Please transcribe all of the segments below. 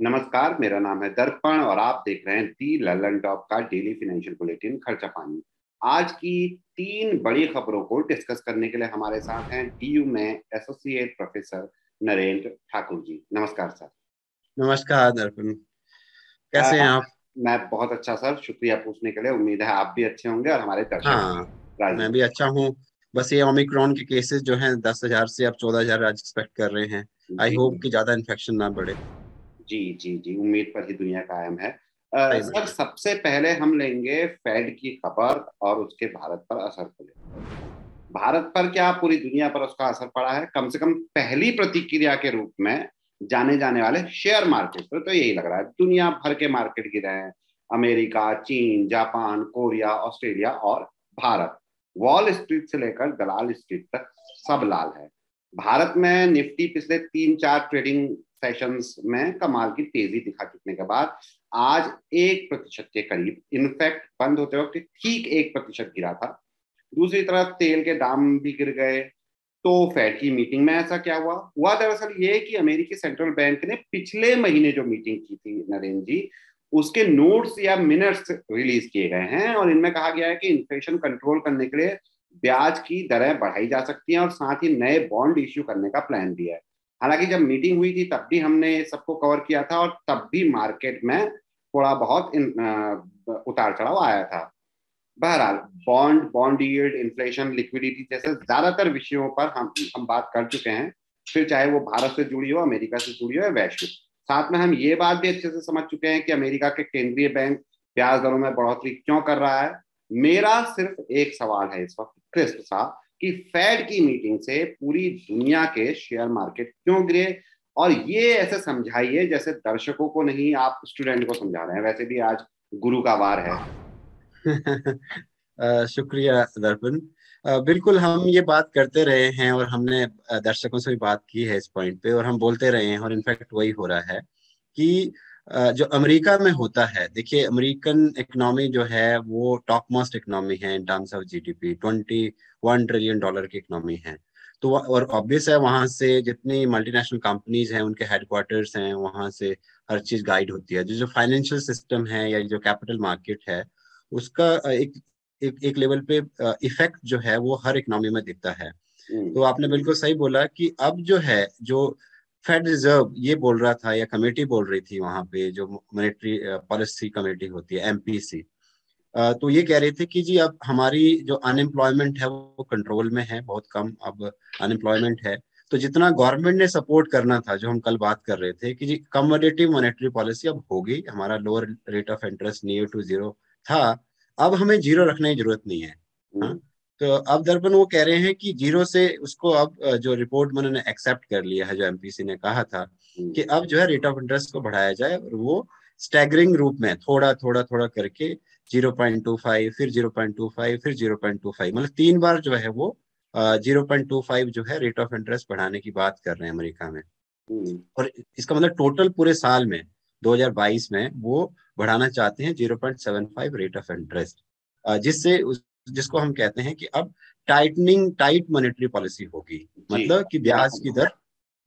नमस्कार, मेरा नाम है दर्पण और आप देख रहे हैं दी ललन टॉप का डेली फाइनेंशियल बुलेटिन खर्चा पानी। आज की तीन बड़ी खबरों को डिस्कस करने के लिए हमारे साथ हैं डीयू में एसोसिएट प्रोफेसर नरेंद्र ठाकुर जी। नमस्कार सर। नमस्कार दर्पण। अ, कैसे हैं आप? मैं बहुत अच्छा सर, शुक्रिया पूछने के लिए। उम्मीद है आप भी अच्छे होंगे और हमारे दर्शक हाँ, राजी मैं होंगे। भी अच्छा हूँ। बस ये ओमिक्रॉन के केसेस जो हैं 10,000 से अब 14,000 आज एक्सपेक्ट कर रहे हैं। आई जी होप कि ज्यादा इन्फेक्शन ना बढ़े। जी जी जी, उम्मीद पर ही दुनिया कायम है। सही में। सर, सबसे पहले हम लेंगे फेड की खबर और उसके भारत पर असर को लेकर। भारत पर क्या पूरी दुनिया पर उसका असर पड़ा है, कम से कम पहली प्रतिक्रिया के रूप में जाने जाने वाले शेयर मार्केट पर तो यही लग रहा है। दुनिया भर के मार्केट गिरे हैं। अमेरिका, चीन, जापान, कोरिया, ऑस्ट्रेलिया और भारत। वॉल स्ट्रीट से लेकर दलाल स्ट्रीट तक सब लाल है। भारत में निफ्टी पिछले 3-4 ट्रेडिंग सेशंस में कमाल की तेजी दिखा चुकने के बाद आज 1% के करीब, इनफैक्ट बंद होते वक्त ठीक 1% गिरा था। दूसरी तरफ तेल के दाम भी गिर गए। तो फेड की मीटिंग में ऐसा क्या हुआ हुआ दरअसल ये कि अमेरिकी सेंट्रल बैंक ने पिछले महीने जो मीटिंग की थी नरेंद्र जी, उसके नोट्स या मिनट्स रिलीज किए गए हैं और इनमें कहा गया है कि इन्फ्लेशन कंट्रोल करने के लिए ब्याज की दरें बढ़ाई जा सकती हैं और साथ ही नए बॉन्ड इश्यू करने का प्लान भी है। हालांकि जब मीटिंग हुई थी तब भी हमने सबको कवर किया था और तब भी मार्केट में थोड़ा बहुत उतार चढ़ाव आया था। बहरहाल, बॉन्ड यील्ड, इन्फ्लेशन, लिक्विडिटी जैसे ज्यादातर विषयों पर हम बात कर चुके हैं। फिर चाहे वो भारत से जुड़ी हो, अमेरिका से जुड़ी हो या वैश्विक। साथ में हम ये बात भी अच्छे से समझ चुके हैं कि अमेरिका के केंद्रीय बैंक ब्याज दरों में बढ़ोतरी क्यों कर रहा है। मेरा सिर्फ एक सवाल है इस वक्त क्रिस्प सा, कि फेड की मीटिंग से पूरी दुनिया के शेयर मार्केट क्यों गिरे। और ये ऐसे समझाइए जैसे दर्शकों को नहीं, आप स्टूडेंट को समझा रहे हैं। वैसे भी आज गुरु का वार है। शुक्रिया दर्पण। बिल्कुल हम ये बात करते रहे हैं और हमने दर्शकों से भी बात की है इस पॉइंट पे, और हम बोलते रहे हैं, और इनफैक्ट वही हो रहा है कि जो अमेरिका में होता है, देखिए अमेरिकन इकोनॉमी जो है वो टॉप मोस्ट इकोनॉमी है in terms of GDP. $21 trillion की इकोनॉमी है। तो और ऑब्वियस है, वहां से जितनी मल्टीनेशनल कंपनीज हैं उनके हेडक्वार्टर्स हैं, वहां से हर चीज गाइड होती है। जो जो फाइनेंशियल सिस्टम है या जो कैपिटल मार्केट है, उसका एक लेवल पे इफेक्ट जो है वो हर इकोनॉमी में दिखता है। हम्म। तो आपने बिल्कुल सही बोला कि अब जो है, जो फेड रिजर्व ये बोल रहा था या कमेटी बोल रही थी, वहां पे जो मॉनेटरी पॉलिसी कमेटी होती है, एमपीसी, तो ये कह रहे थे कि जी अब हमारी जो अनएम्प्लॉयमेंट है वो कंट्रोल में है, बहुत कम अब अनएम्प्लॉयमेंट है। तो जितना गवर्नमेंट ने सपोर्ट करना था, जो हम कल बात कर रहे थे कि जी कमोडेटिव मॉनेटरी पॉलिसी अब होगी, हमारा lower rate of interest near to zero था, अब हमें जीरो रखने की जरूरत नहीं है। हाँ। हम्म। तो अब दर्पण वो कह रहे हैं कि जीरो से उसको अब जो रिपोर्ट में उन्होंने एक्सेप्ट कर लिया है, जो एमपीसी ने कहा था हम्म। कि अब जो है रेट ऑफ इंटरेस्ट को बढ़ाया जाए, और वो स्टैगरिंग रूप में थोड़ा थोड़ा थोड़ा करके 0.25, फिर 0.25, फिर 0.25, मतलब 3 बार जो है वो 0.25 जो है रेट ऑफ इंटरेस्ट बढ़ाने की बात कर रहे हैं अमेरिका में। हम्म। और इसका मतलब टोटल पूरे साल में 2022 में वो बढ़ाना चाहते हैं 0.75 रेट ऑफ इंटरेस्ट, जिससे जिसको हम कहते हैं कि अब टाइट मॉनेटरी पॉलिसी होगी, जी। मतलब कि ब्याज की दर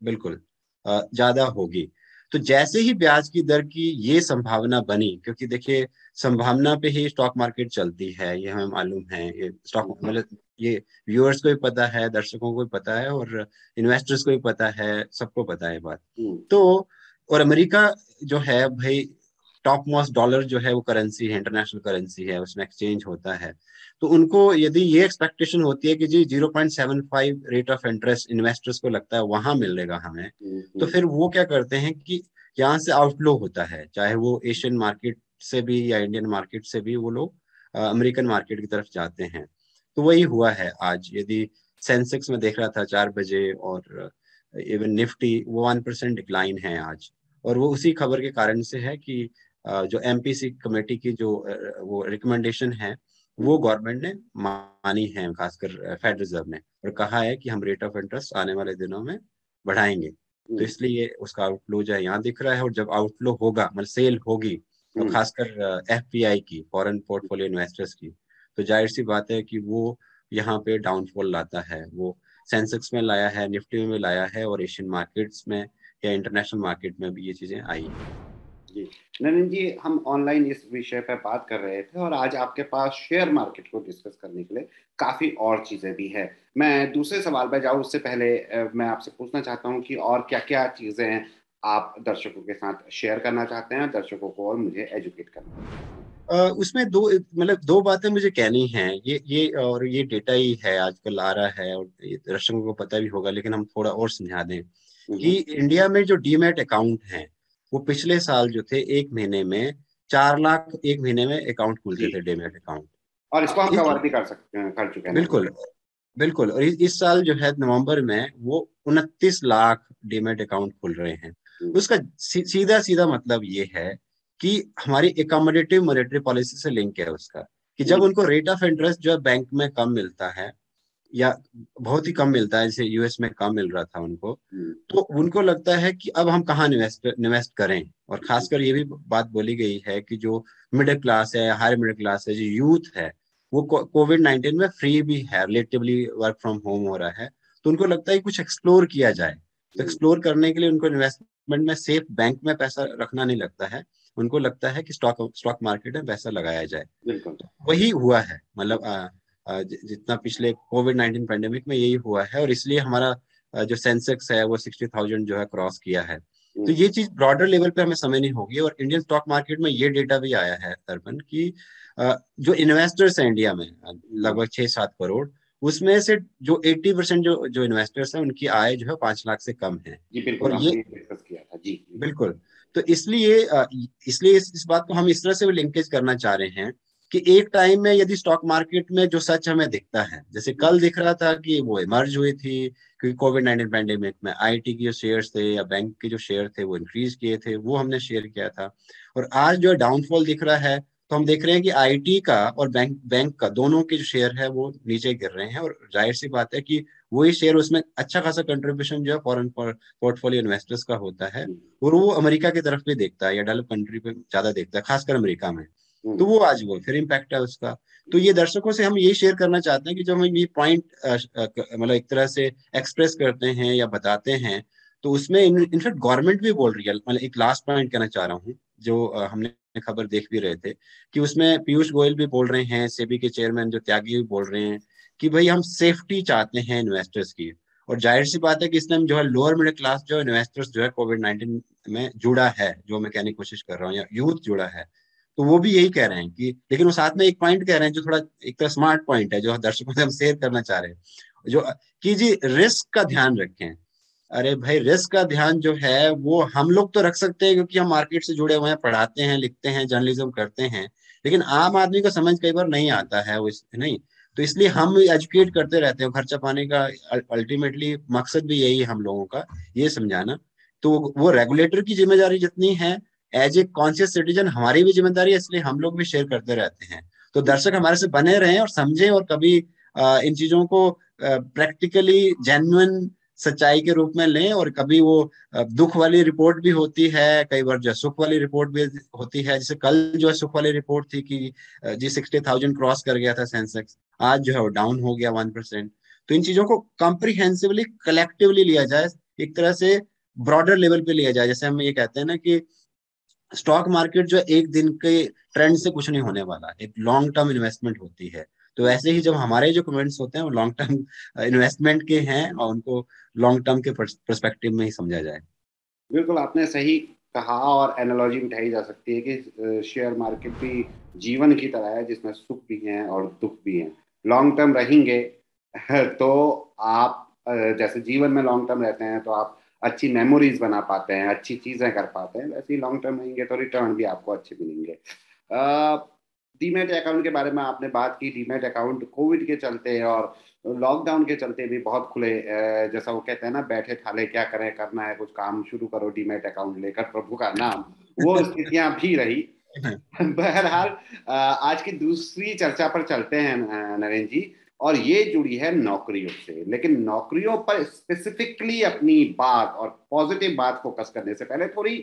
बिल्कुल ज्यादा होगी। तो जैसे ही ब्याज की दर की ये संभावना बनी, क्योंकि देखिए संभावना पे ही स्टॉक मार्केट चलती है, ये हमें मालूम है। ये स्टॉक मतलब ये व्यूअर्स को भी पता है, दर्शकों को भी पता है, और इन्वेस्टर्स को भी पता है, सबको पता है बात। हम्म। तो और अमेरिका जो है भाई, टॉप मोस्ट डॉलर जो है वो करेंसी है, इंटरनेशनल करेंसी है, उसमें एक्सचेंज होता है। तो उनको यदि ये एक्सपेक्टेशन होती है कि जी 0.75 रेट ऑफ इंटरेस्ट इन्वेस्टर्स को लगता है वहां मिलेगा हमें, तो हम्म। फिर वो क्या करते हैं कि यहाँ से आउटफ्लो होता है, चाहे वो एशियन मार्केट से भी या इंडियन मार्केट से भी वो लोग अमेरिकन मार्केट की तरफ जाते हैं। तो वही हुआ है आज। यदि सेंसेक्स में देख रहा था 4 बजे, और इवन निफ्टी वो 1% डिक्लाइन है आज। और वो उसी खबर के कारण से है कि जो एमपीसी कमेटी की जो वो रिकमेंडेशन है, वो हम्म। गवर्नमेंट ने मानी है, खासकर फेड रिजर्व ने, और कहा है कि हम रेट ऑफ इंटरेस्ट आने वाले दिनों में बढ़ाएंगे। तो हम्म। इसलिए उसका आउटफ्लो जो है यहाँ दिख रहा है, और जब आउटफ्लो होगा, मतलब सेल होगी, और हम्म। खासकर एफपीआई की, फॉरेन पोर्टफोलियो इन्वेस्टर्स की, तो जाहिर सी बात है कि वो यहाँ पे डाउनफॉल लाता है। वो सेंसेक्स में लाया है, निफ्टी में भी लाया है, और एशियन मार्केट्स में या इंटरनेशनल मार्केट में भी ये चीजें आई हैं। जी नरेंद्र जी, हम ऑनलाइन इस विषय पर बात कर रहे थे और आज आपके पास शेयर मार्केट को डिस्कस करने के लिए काफी और चीजें भी है। मैं दूसरे सवाल पर जाऊँ उससे पहले मैं आपसे पूछना चाहता हूँ कि और क्या क्या चीजें हैं आप दर्शकों के साथ शेयर करना चाहते हैं, दर्शकों को और मुझे एजुकेट करना। उसमें दो मतलब दो बातें मुझे कहनी हैं। ये डेटा ही है, आजकल आ रहा है और ये दर्शकों को पता भी होगा, लेकिन हम थोड़ा और समझा दें कि हम्म। इंडिया में जो डीमैट अकाउंट हैं वो पिछले साल जो थे, एक महीने में 4 लाख एक महीने में अकाउंट खुलते जी, थे, डीमैट अकाउंट। और इसको हम इस कवर भी कर सकते हैं, कर चुके हैं लगभग। बिल्कुल, बिल्कुल। और इस साल जो है नवंबर में वो 29 लाख डीमैट अकाउंट खुल रहे हैं। हम्म। उसका सीधा सीधा मतलब ये है कि हमारी एकॉमोडेटिव मॉनेटरी पॉलिसी से लिंक है उसका, कि जब हम्म। उनको रेट ऑफ इंटरेस्ट जो है बैंक में कम मिलता है या बहुत ही कम मिलता है, जैसे यूएस में कम मिल रहा था उनको, हम्म। तो उनको लगता है कि अब हम कहाँ इन्वेस्ट करें। और खासकर ये भी बात बोली गई है कि जो मिडिल क्लास है, हायर मिडिल क्लास है, जो यूथ है, वो कोविड-19 में फ्री भी है, रिलेटिवली वर्क फ्रॉम होम हो रहा है, तो उनको लगता है कि कुछ एक्सप्लोर किया जाए। तो हम्म। एक्सप्लोर करने के लिए उनको इन्वेस्टमेंट में सेफ बैंक में पैसा रखना नहीं लगता है, उनको लगता है कि स्टॉक स्टॉक मार्केट में पैसा लगाया जाए। बिल्कुल। वही हुआ है, मतलब जितना पिछले कोविड-19 पैंडेमिक में यही हुआ है, और इसलिए हमारा जो सेंसेक्स है वो 60,000 जो है क्रॉस किया है। तो हम्म। ये चीज ब्रॉडर लेवल पे हमें समझनी होगी। और इंडियन स्टॉक मार्केट में ये डेटा भी आया है अर्पण कि जो इन्वेस्टर्स हैं इंडिया में, हम्म। लगभग 6-7 करोड़, उसमें से जो 80% जो जो इन्वेस्टर्स हैं उनकी आय जो है 5 लाख से कम है। जी बिल्कुल, और ये हमने डिस्कस किया था जी जी। बिल्कुल। तो इसलिए इस बात को हम इस तरह से भी लिंकेज करना चाह रहे हैं कि एक टाइम में यदि स्टॉक मार्केट में जो सच हमें दिखता है, जैसे कल दिख रहा था कि वो इमर्ज हुई थी, क्योंकि कोविड-19 पैंडेमिक में आईटी के जो शेयर्स थे या बैंक के जो शेयर थे वो इंक्रीज किए थे, वो हमने शेयर किया था। और आज जो डाउनफॉल दिख रहा है, तो हम देख रहे हैं कि आईटी का और बैंक बैंक का दोनों के जो शेयर है वो नीचे गिर रहे हैं। और जाहिर सी बात है कि वही शेयर, उसमें अच्छा खासा कंट्रीब्यूशन जो है फॉरेन पोर्टफोलियो इन्वेस्टर्स का होता है, हम्म। और वो अमेरिका की तरफ भी देखता है या डेवलप कंट्री पे ज्यादा देखता है, खासकर अमेरिका में। तो हम्म। वो आज वो फिर इम्पैक्ट है उसका। तो ये दर्शकों से हम ये शेयर करना चाहते हैं कि जब हम ये पॉइंट मतलब एक तरह से एक्सप्रेस करते हैं या बताते हैं, तो उसमें इनफैक्ट गवर्नमेंट भी बोल रही है। मतलब एक लास्ट पॉइंट कहना चाह रहा हूँ, जो हमने खबर देख भी रहे थे, कि उसमें पीयूष गोयल भी बोल रहे हैं, सेबी के चेयरमैन जो त्यागी भी बोल रहे हैं कि भाई हम सेफ्टी चाहते हैं इन्वेस्टर्स की। और जाहिर सी बात है कि इसमें जो है लोअर मिडिल क्लास जो इन्वेस्टर्स जो है कोविड-19 में जुड़ा है, जो मैं कहने की कोशिश कर रहा हूँ, या यूथ जुड़ा है, तो वो भी यही कह रहे हैं कि, लेकिन वो साथ में एक पॉइंट कह रहे हैं जो थोड़ा एक तरह स्मार्ट पॉइंट है, जो दर्शकों से हम शेयर करना चाह रहे हैं, जो कि जी रिस्क का ध्यान रखें। अरे भाई, रिस्क का ध्यान जो है वो हम लोग तो रख सकते हैं, क्योंकि हम मार्केट से जुड़े हुए हैं, पढ़ाते हैं, लिखते हैं, जर्नलिज्म करते हैं, लेकिन आम आदमी को समझ कई बार नहीं आता है वो नहीं। तो इसलिए हम एजुकेट करते रहते हैं, खर्चा पाने का अल्टीमेटली मकसद भी यही है हम लोगों का, ये समझाना। तो वो रेगुलेटर की जिम्मेदारी जितनी है, एज ए कॉन्शियस सिटीजन हमारी भी जिम्मेदारी है, इसलिए हम लोग भी शेयर करते रहते हैं। तो दर्शक हमारे से बने रहें और समझें, और कभी इन चीजों को प्रैक्टिकली जेन्युइन सच्चाई के रूप में लें। और कभी वो दुख वाली रिपोर्ट भी होती है, कई बार जो सुख वाली रिपोर्ट भी होती है। जैसे कल जो है सुख वाली रिपोर्ट थी कि जी 60,000 क्रॉस कर गया था सेंसेक्स, आज जो है वो डाउन हो गया 1%। तो इन चीजों को कॉम्प्रिहेंसिवली कलेक्टिवली लिया जाए, एक तरह से ब्रॉडर लेवल पे लिया जाए। जैसे हम ये कहते हैं ना कि स्टॉक मार्केट जो है एक दिन के ट्रेंड से कुछ नहीं होने वाला, एक लॉन्ग टर्म इन्वेस्टमेंट होती है। तो ऐसे ही जब हमारे जो कमेंट्स होते हैं वो लॉन्ग टर्म इन्वेस्टमेंट के हैं, और उनको लॉन्ग टर्म के पर्सपेक्टिव में ही समझा जाए। बिल्कुल आपने सही कहा, और एनालॉजी उठाई जा सकती है कि शेयर मार्केट भी जीवन की तरह है जिसमें सुख भी हैं और दुख भी हैं। लॉन्ग टर्म रहेंगे तो आप जैसे जीवन में लॉन्ग टर्म रहते हैं तो आप अच्छी मेमोरीज बना पाते हैं, अच्छी चीजें कर पाते हैं, वैसे ही लॉन्ग टर्म रहेंगे तो रिटर्न भी आपको अच्छे मिलेंगे। डीमैट अकाउंट के बारे में आपने बात की। डीमैट अकाउंट कोविड के चलते और लॉकडाउन के चलते भी बहुत खुले, जैसा वो कहते हैं ना, बैठे थाले क्या करें, करना है कुछ काम शुरू करो डीमैट अकाउंट लेकर प्रभु का नाम, वो स्थितियां भी रही। बहरहाल आज की दूसरी चर्चा पर चलते हैं नरेंद्र जी, और ये जुड़ी है नौकरियों से। लेकिन नौकरियों पर स्पेसिफिकली अपनी बात और पॉजिटिव बात फोकस करने से पहले थोड़ी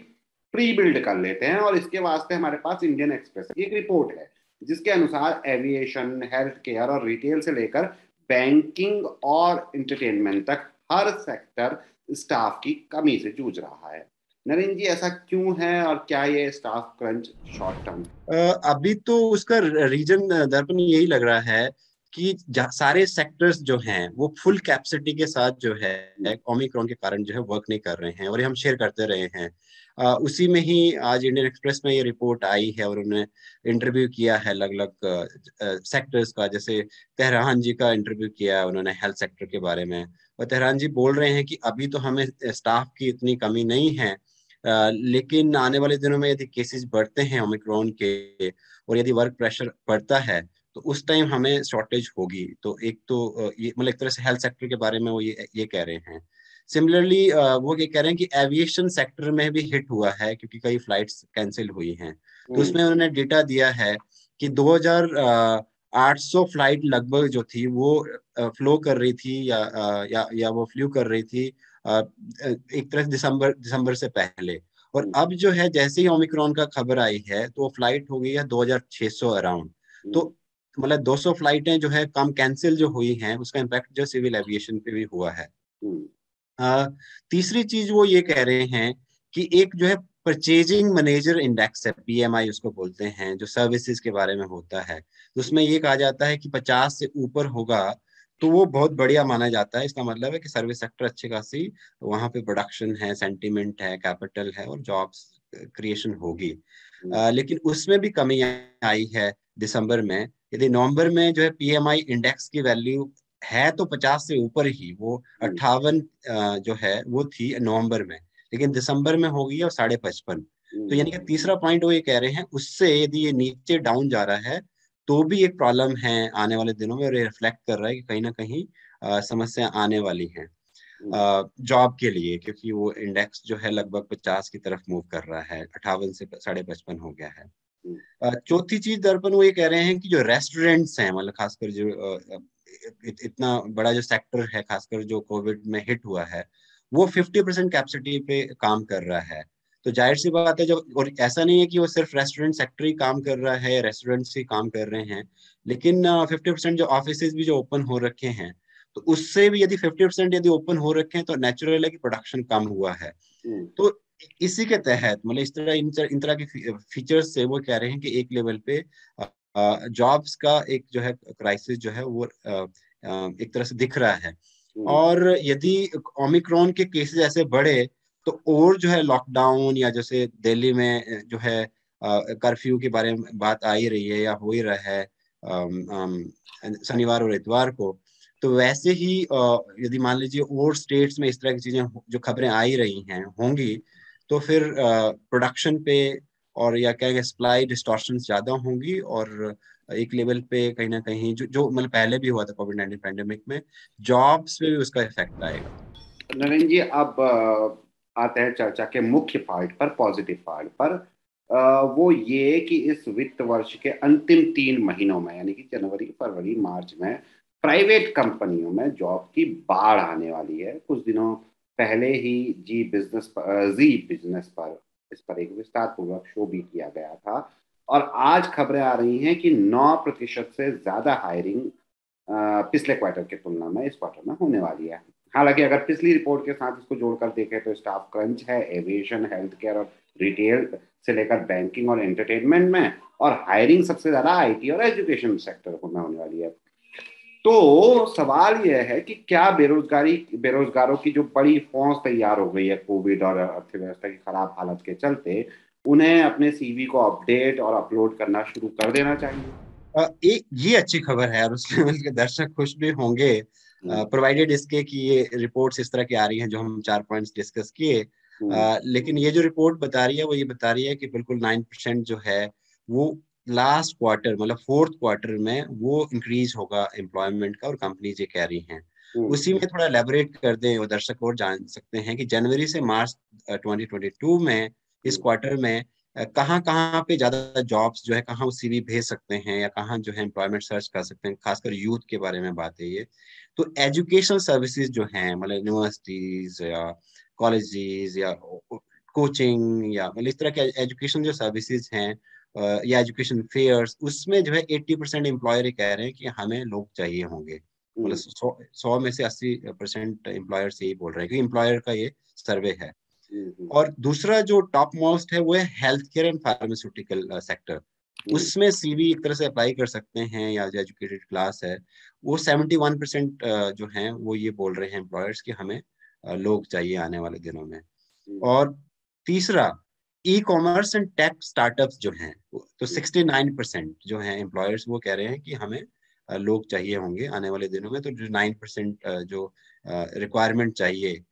प्री बिल्ड कर लेते हैं, और इसके वास्ते हमारे पास इंडियन एक्सप्रेस की एक रिपोर्ट है जिसके अनुसार एविएशन, हेल्थ केयर और रिटेल से लेकर बैंकिंग और इंटरटेनमेंट तक हर सेक्टर स्टाफ की कमी से जूझ रहा है। नरेंद्र जी, ऐसा क्यों है और क्या ये स्टाफ क्रंच शॉर्ट टर्म? अभी तो उसका रीजन दर्पण यही लग रहा है कि सारे सेक्टर्स जो हैं वो फुल कैपेसिटी के साथ जो है ओमिक्रॉन के कारण जो है वर्क नहीं कर रहे हैं, और ये हम शेयर करते रहे हैं। उसी में ही आज इंडियन एक्सप्रेस में ये रिपोर्ट आई है और उन्होंने इंटरव्यू किया है अलग अलग सेक्टर्स का। जैसे तेहरान जी का इंटरव्यू किया है उन्होंने हेल्थ सेक्टर के बारे में, और तेहरान जी बोल रहे हैं कि अभी तो हमें स्टाफ की इतनी कमी नहीं है, लेकिन आने वाले दिनों में यदि केसेस बढ़ते हैं ओमिक्रॉन के और यदि वर्क प्रेशर बढ़ता है तो उस टाइम हमें शॉर्टेज होगी। तो एक तो ये मतलब एक तरह से हेल्थ सेक्टर के बारे में वो ये कह रहे हैं। सिमिलरली वो ये कह रहे हैं कि एविएशन सेक्टर में भी हिट हुआ है क्योंकि कई फ्लाइट्स कैंसिल हुई हैं। तो उसमें उन्होंने डेटा दिया है कि 2800 फ्लाइट लगभग जो थी वो फ्लो कर रही थी या वो फ्लू कर रही थी एक तरह से दिसंबर दिसंबर से पहले। और अब जो है जैसे ही ओमिक्रॉन का खबर आई है तो वो फ्लाइट हो गई है 2600 अराउंड। तो मतलब 200 फ्लाइटें जो है कम कैंसिल जो हुई हैं उसका इम्पैक्ट जो सिविल एविएशन पे भी हुआ है। अ, तीसरी चीज वो ये कह रहे हैं कि एक जो है परचेजिंग मैनेजर इंडेक्स है, पीएमआई उसको बोलते हैं, जो सर्विसेज के बारे में होता है। तो उसमें ये कहा जाता है कि 50 से ऊपर होगा तो वो बहुत बढ़िया माना जाता है। इसका मतलब है कि सर्विस सेक्टर अच्छी खासी वहां पे प्रोडक्शन है, सेंटीमेंट है, कैपिटल है और जॉब्स क्रिएशन होगी। लेकिन उसमें भी कमी आई है दिसंबर में। यदि नवंबर में जो है पीएमआई इंडेक्स की वैल्यू है तो 50 से ऊपर ही, वो 58 जो है वो थी नवंबर में, लेकिन दिसंबर में हो गई है 55.5। तो यानी कि तीसरा पॉइंट वो ये कह रहे हैं उससे यदि ये नीचे डाउन जा रहा है तो भी एक प्रॉब्लम है आने वाले दिनों में, और ये रिफ्लेक्ट कर रहा है कि कहीं ना कहीं समस्या आने वाली है जॉब के लिए, क्योंकि वो इंडेक्स जो है लगभग 50 की तरफ मूव कर रहा है, 58 से 55.5 हो गया है। चौथी चीज दर्पण वो ये कह रहे हैं कि जो रेस्टोरेंट्स हैं, मतलब खासकर जो इतना बड़ा जो सेक्टर है खासकर जो कोविड में हिट हुआ है, वो 50% कैपेसिटी पे काम कर रहा है। तो जाहिर सी बात है जब, और ऐसा नहीं है कि वो सिर्फ रेस्टोरेंट सेक्टर ही काम कर रहा है, रेस्टोरेंट्स ही काम कर रहे हैं, लेकिन 50% जो ऑफिस भी जो ओपन हो रखे हैं, तो उससे भी यदि 50% यदि ओपन हो रखे हैं तो नेचुरल है कि प्रोडक्शन कम हुआ है। तो इसी के तहत मतलब इस तरह इन तरह के फीचर्स से वो कह रहे हैं कि एक लेवल पे जॉब्स का एक जो है क्राइसिस जो है वो एक तरह से दिख रहा है। और यदि ओमिक्रॉन के केसेस ऐसे बढ़े तो और जो है लॉकडाउन, या जैसे दिल्ली में जो है कर्फ्यू के बारे में बात आ ही रही है या हो ही रहा है शनिवार और इतवार को, तो वैसे ही यदि मान लीजिए और स्टेट्स में इस तरह की चीजें जो खबरें आ ही रही हैं होंगी, तो फिर प्रोडक्शन पे और या कहेंगे सप्लाई डिस्टॉर्शन ज्यादा होंगी, और एक लेवल पे कहीं ना कहीं जो मतलब पहले भी हुआ था कोविड-19 पैंडेमिक में, जॉब्स पे भी उसका इफेक्ट आएगा। नरेंद्र जी, अब आते हैं चर्चा के मुख्य पार्ट पर, पॉजिटिव पार्ट पर। वो ये कि इस वित्त वर्ष के अंतिम 3 महीनों में, यानी कि जनवरी, फरवरी, मार्च में प्राइवेट कंपनियों में जॉब की बाढ़ आने वाली है। कुछ दिनों पहले ही जी बिजनेस पर इस पर एक विस्तार पूर्वक शो भी किया गया था, और आज खबरें आ रही हैं कि 9% से ज्यादा हायरिंग पिछले क्वार्टर की तुलना में इस क्वार्टर में होने वाली है। हालांकि अगर पिछली रिपोर्ट के साथ इसको जोड़कर देखें तो स्टाफ क्रंच है एविएशन, हेल्थ केयर और रिटेल से लेकर बैंकिंग और एंटरटेनमेंट में, और हायरिंग सबसे ज्यादा आईटी और एजुकेशन सेक्टर में होने वाली है। तो सवाल यह है कि क्या बेरोजगारों की जो बड़ी फौज तैयार हो गई है कोविड और अर्थव्यवस्था की खराब हालत के चलते, उन्हें अपने सीवी को अपडेट और अपलोड करना शुरू कर देना चाहिए? एक ये अच्छी खबर है और उस लेवल के दर्शक खुश भी होंगे, प्रोवाइडेड इसके कि ये रिपोर्ट्स इस तरह की आ रही हैं जो हम 4 पॉइंट्स डिस्कस किए। लेकिन ये जो रिपोर्ट बता रही है वो ये बता रही है कि बिल्कुल 9% जो है वो लास्ट क्वार्टर मतलब फोर्थ क्वार्टर में वो इंक्रीज होगा एम्प्लॉयमेंट का, और कंपनीज ये कह रही हैं। उसी में थोड़ा एलेबोरेट कर दें और दर्शक और जान सकते हैं कि जनवरी से मार्च 2022 में इस क्वार्टर में कहाँ कहाँ पे ज्यादा जॉब्स जो है, कहाँ वो सीवी भेज सकते हैं या कहाँ जो है एम्प्लॉयमेंट सर्च कर सकते हैं, खासकर यूथ के बारे में बात है ये। तो एजुकेशनल सर्विसेज जो हैं, मतलब यूनिवर्सिटीज या कॉलेजेस या कोचिंग या मतलब इस तरह के एजुकेशन जो सर्विसेज हैं या एजुकेशन फेयर्स, उसमें जो है 80% एम्प्लॉयर कह रहे हैं कि हमें लोग चाहिए होंगे। मतलब 100 में से 80% एम्प्लॉयर यही बोल रहे हैं कि एम्प्लॉयर का ये सर्वे है। और दूसरा जो टॉप मोस्ट है वो है health care and pharmaceutical sector. उसमें सीवी एक तरह से अप्लाई कर सकते हैं, या जो एजुकेटेड क्लास है वो 71% जो हैं वो ये बोल रहे हैं एम्प्लॉयर्स कि हमें लोग चाहिए आने वाले दिनों में। और तीसरा, e commerce and tech startups जो हैं, तो 69% जो हैं एम्प्लॉयर्स वो कह रहे हैं कि हमें लोग चाहिए होंगे आने वाले दिनों में। तो जो 9% जो रिक्वायरमेंट चाहिए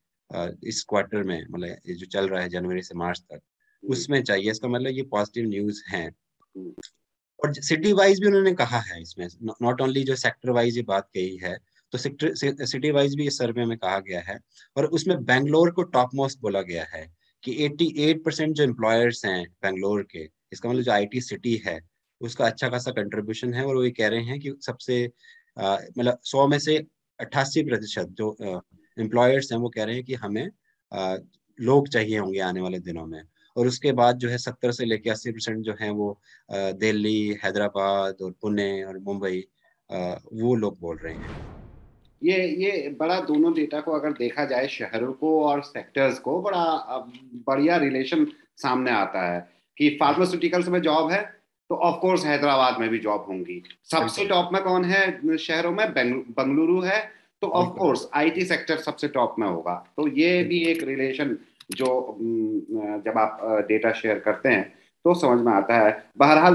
इस क्वार्टर में, मतलब ये जो चल रहा है जनवरी से मार्च तक, उसमें चाहिए। इसका मतलब ये पॉजिटिव न्यूज है। और सिटी वाइज भी उन्होंने कहा है इसमें, नॉट ओनली जो सेक्टर वाइज ये बात कही है, तो सिटी वाइज भी इस सर्वे में कहा गया है। और उसमें बेंगलोर को टॉप मोस्ट बोला गया है कि 88% जो एम्प्लॉयर्स हैं बेंगलोर के, इसका मतलब जो आईटी सिटी है उसका अच्छा खासा कंट्रीब्यूशन है। और वो ये कह रहे हैं कि सबसे मतलब 100 में से 88% जो एम्प्लॉयर्स हैं वो कह रहे हैं कि हमें लोग चाहिए होंगे आने वाले दिनों में। और उसके बाद जो है 70 से लेकर 80% जो है वो दिल्ली, हैदराबाद और पुणे और मुंबई, वो लोग बोल रहे हैं। ये बड़ा, दोनों डेटा को अगर देखा जाए, शहरों को और सेक्टर्स को, बड़ा बढ़िया रिलेशन सामने आता है कि फार्मास्यूटिकल्स में जॉब है तो ऑफ कोर्स हैदराबाद में भी जॉब होंगी। सबसे बिल्कुल टॉप में कौन है शहरों में? बेंगलुरु है, तो ऑफ बिल्कुल कोर्स आईटी सेक्टर सबसे टॉप में होगा। तो ये भी बिल्कुल। एक रिलेशन जो जब आप डेटा शेयर करते हैं तो समझ में आता है। बहरहाल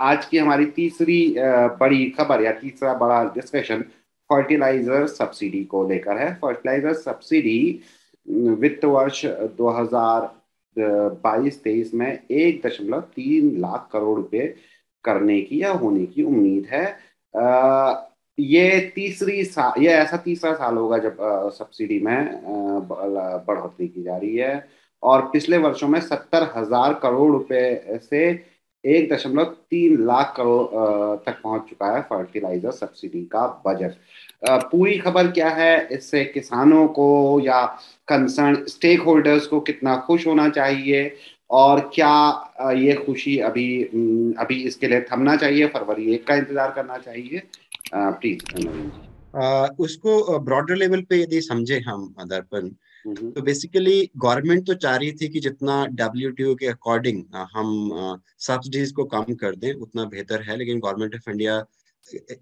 आज की हमारी तीसरी बड़ी खबर या तीसरा बड़ा डिस्कशन फर्टिलाइजर सब्सिडी को लेकर है। फर्टिलाइजर सब्सिडी वित्त वर्ष 2022-23 में 1.3 लाख करोड़ रुपए करने की या होने की उम्मीद है। ये ऐसा तीसरा साल होगा जब सब्सिडी में बढ़ोतरी की जा रही है। और पिछले वर्षों में 70,000 करोड़ रुपए से 1.3 लाख करोड़ तक पहुंच चुका है फर्टिलाइजर सब्सिडी का बजट। पूरी खबर क्या है, इससे किसानों को या कंसर्न स्टेक होल्डर्स को कितना खुश होना चाहिए, और क्या ये खुशी अभी इसके लिए थमना चाहिए, फरवरी 1 का इंतजार करना चाहिए? प्लीज नवीन जी। उसको ब्रॉडर लेवल पे यदि समझे हम दर्पण, हम्म। तो बेसिकली गवर्नमेंट तो चाह रही थी कि जितना डब्ल्यूटीओ के अकॉर्डिंग हम सब्सिडीज को कम कर दें उतना बेहतर है। लेकिन गवर्नमेंट ऑफ इंडिया,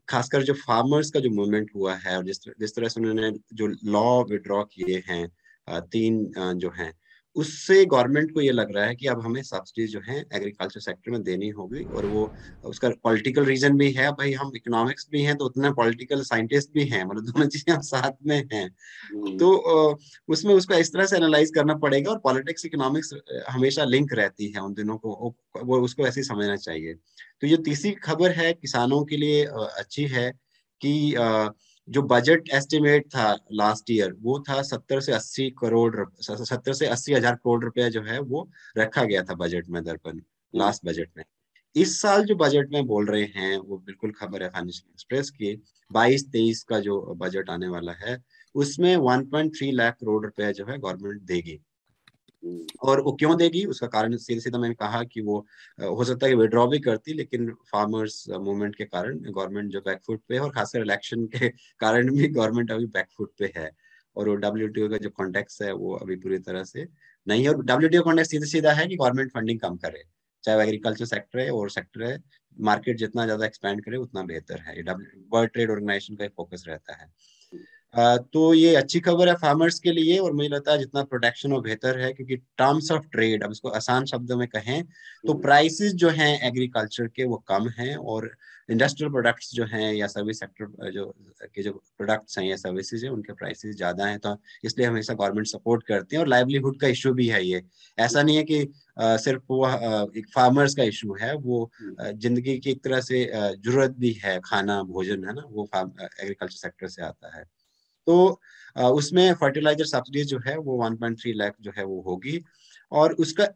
खासकर जो फार्मर्स का जो मूवमेंट हुआ है और जिस तरह से उन्होंने जो लॉ विड्रॉ किए हैं, तीन जो हैं, उससे गवर्नमेंट को ये लग रहा है कि अब हमें सब्सिडीज जो है एग्रीकल्चर सेक्टर में देनी होगी। और वो उसका पॉलिटिकल रीजन भी है। भाई हम इकोनॉमिक्स भी हैं तो उतना पॉलिटिकल साइंटिस्ट भी हैं, मतलब दोनों चीजें हम साथ में हैं। हम्म। तो उसमें उसको इस तरह से एनालाइज करना पड़ेगा। और पॉलिटिक्स इकोनॉमिक्स हमेशा लिंक रहती है उन दिनों को, वो उसको ऐसे ही समझना चाहिए। तो ये तीसरी खबर है किसानों के लिए अच्छी है कि जो बजट एस्टिमेट था लास्ट ईयर वो था 70 से 80 हजार करोड़ रुपया जो है वो रखा गया था बजट में दर्पण, हम्म। लास्ट बजट में। इस साल जो बजट में बोल रहे हैं वो बिल्कुल खबर है फाइनेंशियल एक्सप्रेस की, 22-23 का जो बजट आने वाला है उसमें 1.3 लाख करोड़ रुपए जो है गवर्नमेंट देगी। हम्म। और वो क्यों देगी उसका कारण सीधे सीधा मैंने कहा कि वो हो सकता है कि विड्रॉ भी करती, लेकिन फार्मर्स मूवमेंट के कारण गवर्नमेंट जो बैकफुट पे है, और खासकर इलेक्शन के कारण भी गवर्नमेंट अभी बैकफुट पे है। और वो डब्ल्यूटीओ का जो कॉन्टेक्स्ट है वो अभी पूरी तरह से नहीं है। और डब्ल्यूटीओ कॉन्टेक्स्ट सीधा सीधा है कि गवर्नमेंट फंडिंग कम करे, चाहे वो एग्रीकल्चर सेक्टर है और सेक्टर है। मार्केट जितना ज्यादा एक्सपैंड करे उतना बेहतर है। वर्ल्ड ट्रेड ऑर्गेनाइजेशन का फोकस रहता है। तो ये अच्छी खबर है फार्मर्स के लिए। और मुझे लगता है जितना प्रोटेक्शन वो बेहतर है, क्योंकि टर्म्स ऑफ ट्रेड, अब इसको आसान शब्दों में कहें तो प्राइसेस जो हैं एग्रीकल्चर के वो कम हैं, और इंडस्ट्रियल प्रोडक्ट्स जो हैं या सर्विस सेक्टर जो प्रोडक्ट्स हैं या सर्विसेज हैं उनके प्राइसेस ज्यादा हैं। तो इसलिए हमेशा गवर्नमेंट सपोर्ट करती है। और लाइवलीहुड का इशू भी है ये, ऐसा नहीं है कि सिर्फ वो एक फार्मर्स का इशू है, वो जिंदगी की एक तरह से जरूरत भी है, खाना भोजन है ना, वो एग्रीकल्चर सेक्टर से आता है। तो उसमें फर्टिलाइजर सब्सिडी जो है वो 1.3 लाख जो है वो होगी। और उसका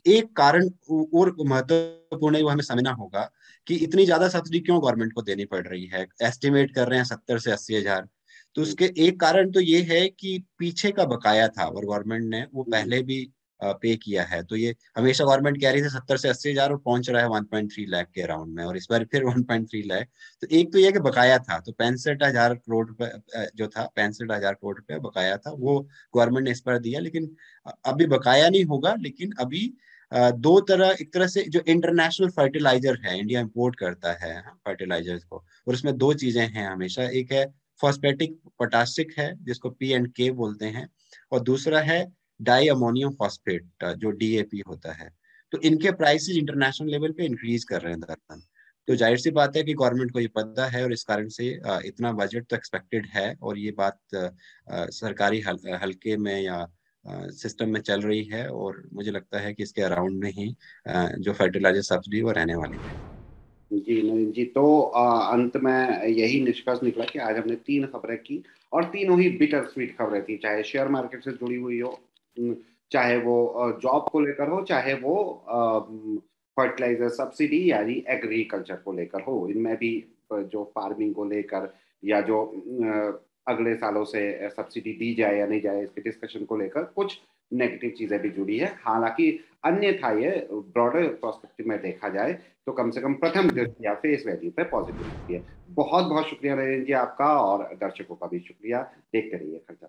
एक कारण और महत्वपूर्ण है, वो हमें समझना होगा कि इतनी ज्यादा सब्सिडी क्यों गवर्नमेंट को देनी पड़ रही है। एस्टिमेट कर रहे हैं 70 से 80 हजार। तो उसके एक कारण तो ये है कि पीछे का बकाया था और गवर्नमेंट ने वो पहले भी पे किया है। तो ये हमेशा गवर्नमेंट कह रही थी 70 से 80 हजार और पहुंच रहा है 1.3 लाख के अराउंड में, और इस बार फिर 1.3 लाख। तो एक तो ये कि बकाया था, तो 65 हजार करोड़ रुपए जो था, 65 हजार करोड़ रुपए बकाया था, वो गवर्नमेंट ने इस बार दिया। लेकिन अभी बकाया नहीं होगा, लेकिन अभी दो तरह, एक तरह से जो इंटरनेशनल फर्टिलाइजर है, इंडिया इंपोर्ट करता है फर्टिलाइजर्स को, और उसमें दो चीजें हैं हमेशा। एक है फॉस्फेटिक पोटासिक है, जिसको P&K बोलते हैं, और दूसरा है डाई अमोनियम फॉस्फेट, जो DAP होता है। तो इनके प्राइसेस इंटरनेशनल लेवल पे इंक्रीज कर रहे हैं दरअसल। तो जाहिर सी बात है कि गवर्नमेंट को ये पता है, और इस कारण से इतना बजट तो एक्सपेक्टेड है, और ये बात सरकारी हल्के में या सिस्टम में चल रही है, और मुझे लगता है कि इसके अराउंड में ही जो फर्टिलाइजर सब्सिडी वो रहने वाली है। जी नवीन जी, तो अंत में यही निष्कर्ष निकला कि आज हमने तीन खबरें की, और तीनों ही बिटर स्वीट खबरें थी, चाहे शेयर मार्केट से जुड़ी हुई हो, चाहे वो जॉब को लेकर हो, चाहे वो फर्टिलाइजर सब्सिडी यानी एग्रीकल्चर को लेकर हो। इनमें भी जो फार्मिंग को लेकर, या जो अगले सालों से सब्सिडी दी जाए या नहीं जाए, इसके डिस्कशन को लेकर कुछ नेगेटिव चीजें भी जुड़ी है। हालांकि अन्यथा ये ब्रॉडर पर्सपेक्टिव में देखा जाए तो कम से कम प्रथम दृष्टया फेस वैल्यू पे पॉजिटिविटी है। बहुत बहुत शुक्रिया नरेंद्र जी आपका, और दर्शकों का भी शुक्रिया। देखते रहिए खर्चा।